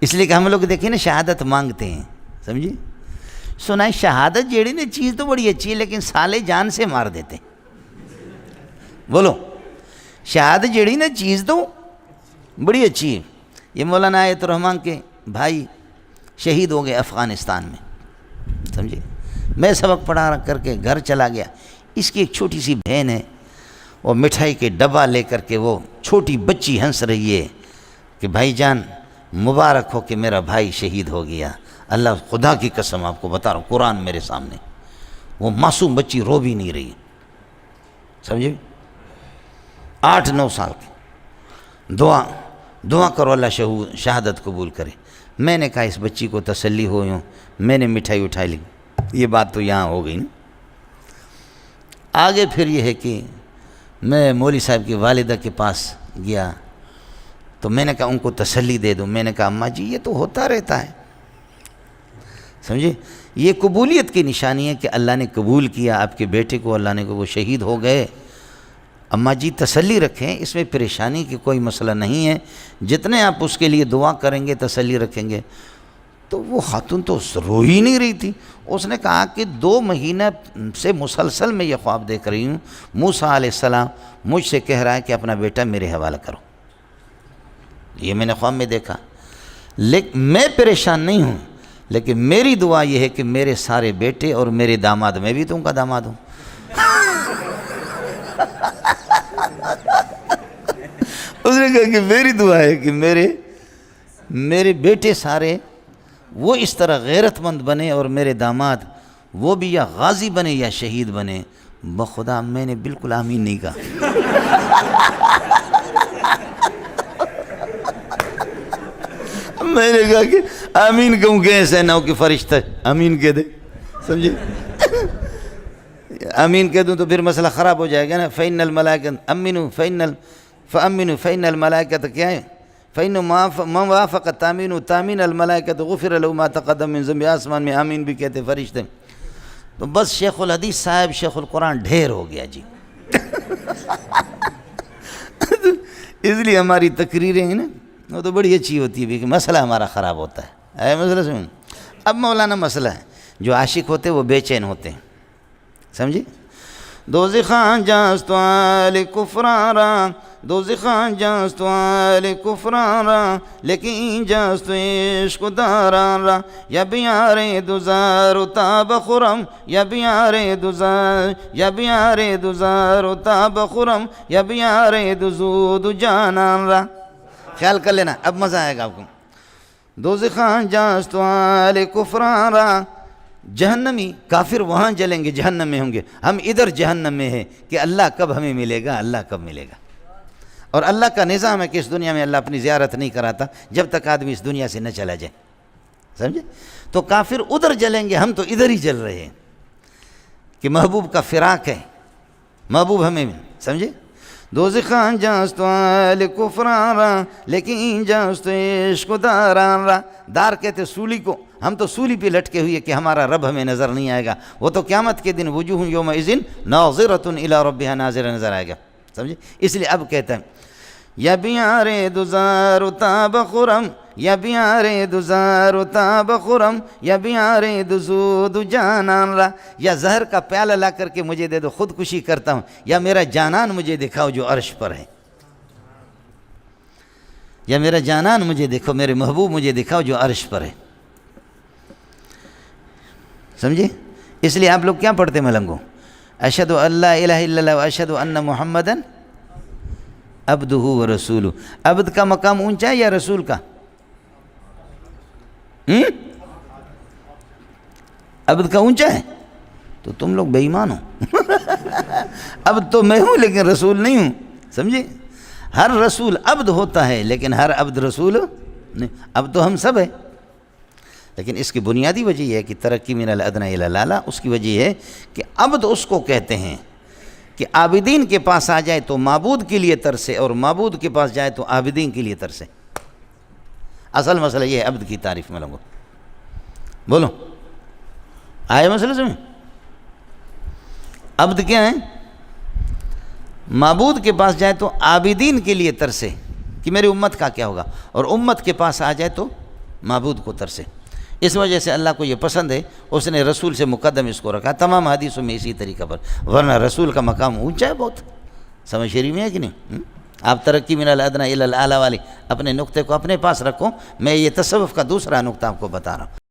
اس لیے کہ ہم لوگ دیکھیں نا شہادت مانگتے ہیں، سمجھے؟ سنا شہادت جیڑی نا چیز تو بڑی اچھی ہے لیکن سالے جان سے مار دیتے. بولو شہادت جیڑی نا چیز تو بڑی اچھی ہے. یہ مولانا آیت الرحمان کے بھائی شہید ہو گئے افغانستان میں، سمجھے؟ میں سبق پڑھا کر کے گھر چلا گیا. اس کی ایک چھوٹی سی بہن ہے، وہ مٹھائی کے ڈبہ لے کر کے وہ چھوٹی بچی ہنس رہی ہے کہ بھائی جان مبارک ہو کہ میرا بھائی شہید ہو گیا. اللہ خدا کی قسم آپ کو بتا رہا ہوں، قرآن میرے سامنے، وہ معصوم بچی رو بھی نہیں رہی، سمجھے؟ 8-9 سال کی. دعا کرو اللہ شہادت قبول کرے. میں نے کہا اس بچی کو تسلی ہو یوں، میں نے مٹھائی اٹھا لی. یہ بات تو یہاں ہو گئی نا. آگے پھر یہ ہے کہ میں مولوی صاحب کی والدہ کے پاس گیا تو میں نے کہا ان کو تسلی دے دوں. میں نے کہا اماں جی یہ تو ہوتا رہتا ہے، سمجھے؟ یہ قبولیت کی نشانی ہے کہ اللہ نے قبول کیا آپ کے بیٹے کو، اللہ نے کو وہ شہید ہو گئے. اماں جی تسلی رکھیں، اس میں پریشانی کی کوئی مسئلہ نہیں ہے. جتنے آپ اس کے لیے دعا کریں گے تسلی رکھیں گے. تو وہ خاتون تو رو ہی نہیں رہی تھی. اس نے کہا کہ 2 مہینہ سے مسلسل میں یہ خواب دیکھ رہی ہوں، موسیٰ علیہ السلام مجھ سے کہہ رہا ہے کہ اپنا بیٹا میرے حوالہ کرو. یہ میں نے خواب میں دیکھا. لیکن میں پریشان نہیں ہوں، لیکن میری دعا یہ ہے کہ میرے سارے بیٹے اور میرے داماد، میں بھی تو ان کا داماد ہوں. اس نے کہا کہ میری دعا ہے کہ میرے بیٹے سارے وہ اس طرح غیرت مند بنے اور میرے داماد وہ بھی یا غازی بنے یا شہید بنے. بخدا میں نے بالکل آمین نہیں کہا. میں نے کہا کہ آمین کہوں کہ ایسا نہ ہو کہ فرشتہ آمین کہہ دے، سمجھے؟ آمین کہہ دوں تو پھر مسئلہ خراب ہو جائے گا نا. فَإِنَّ الْمَلَائِكَةَ فَأَمِّنُوا فَإِنَّ الْمَلَائِكَةَ کیا ہے؟ فَإِنَّ مَنْ وَافَقَ تَأْمِينُ الْمَلَائِكَةُ غُفِرَ لَهُ مَا تَقَدَّمَ مِنْ ذَنْبِهِ. آسمان میں آمین بھی کہتے فرشتے. تو بس شیخ الحدیث صاحب شیخ القرآن ڈھیر ہو گیا جی. اس لیے ہماری تقریریں ہیں نا وہ تو بڑی اچھی ہوتی ہے کہ مسئلہ ہمارا خراب ہوتا ہے. مسئلہ سمجھ. اب مولانا مسئلہ ہے جو عاشق ہوتے وہ بے چین ہوتے ہیں، سمجھے؟ دوزخان جاست آل کفرارا، دوزخان جاست آل کفرارا، لیکن جاست عشق دارارا. یا بیار دوزار تاب خرم، یا بیار دوزار، یا بیار دوزار تاب خرم، یا بیار دوزود جانان را. خیال کر لینا اب مزہ آئے گا آپ کو. دوزخان جاست آل کفرارا، جہنمی کافر وہاں جلیں گے، جہنم میں ہوں گے، ہم ادھر جہنم میں ہیں کہ اللہ کب ہمیں ملے گا، اللہ کب ملے گا. اور اللہ کا نظام ہے کہ اس دنیا میں اللہ اپنی زیارت نہیں کراتا جب تک آدمی اس دنیا سے نہ چلا جائے، سمجھے؟ تو کافر ادھر جلیں گے، ہم تو ادھر ہی جل رہے ہیں کہ محبوب کا فراق ہے، محبوب ہمیں، سمجھے؟ دوزخان جاست آل کفرارا، لیکن جاست عشق دارارا. دار کہتے سولی کو، ہم تو سولی پہ لٹکے ہوئے کہ ہمارا رب ہمیں نظر نہیں آئے گا. وہ تو قیامت کے دن وجوہ یومئذ ناظرۃ الی ربہا ناظرہ نظر آئے گا، سمجھے؟ اس لیے اب کہتا ہے یا بیار دوزار تاب خرم، یا بیار دوزار تاب خرم، یا بیار دزود جانان را. یا زہر کا پیالہ لا کر کے مجھے دے دو، خودکشی کرتا ہوں. یا میرا جانان مجھے دکھاؤ جو عرش پر ہے، یا میرا جانان مجھے دیکھو، میرے محبوب مجھے دکھاؤ جو عرش پر ہے، سمجھے؟ اس لیے آپ لوگ کیا پڑھتے ملنگو؟ اشہد ان لا الہ الا اللہ و اشہد ان محمدن عبدہ و رسولہ. عبد کا مقام اونچا ہے یا رسول کا؟ عبد کا اونچا ہے تو تم لوگ بے ایمان ہو. عبد تو میں ہوں لیکن رسول نہیں ہوں، سمجھے؟ ہر رسول عبد ہوتا ہے لیکن ہر عبد رسول نہیں. اب تو ہم سب ہیں، لیکن اس کی بنیادی وجہ یہ ہے کہ ترقی من الادنی الی الاعلی. اس کی وجہ یہ ہے کہ عبد اس کو کہتے ہیں کہ عابدین کے پاس آ جائے تو معبود کے لیے ترسے، اور معبود کے پاس جائے تو عابدین کے لیے ترسے. اصل مسئلہ یہ ہے عبد کی تعریف میں لوگوں. بولو آئے مسئلہ سمجھ؟ عبد کیا ہے؟ معبود کے پاس جائے تو عابدین کے لیے ترسے کہ میری امت کا کیا ہوگا، اور امت کے پاس آ جائے تو معبود کو ترسے. اس وجہ سے اللہ کو یہ پسند ہے, اس نے رسول سے مقدم اس کو رکھا تمام حدیثوں میں اسی طریقہ پر, ورنہ رسول کا مقام اونچا ہے بہت. سمجھ شریف میں ہے کہ نہیں؟ آپ ترقی من الادنی الی الاعلی والی اپنے نقطے کو اپنے پاس رکھو, میں یہ تصوف کا دوسرا نقطہ آپ کو بتا رہا ہوں.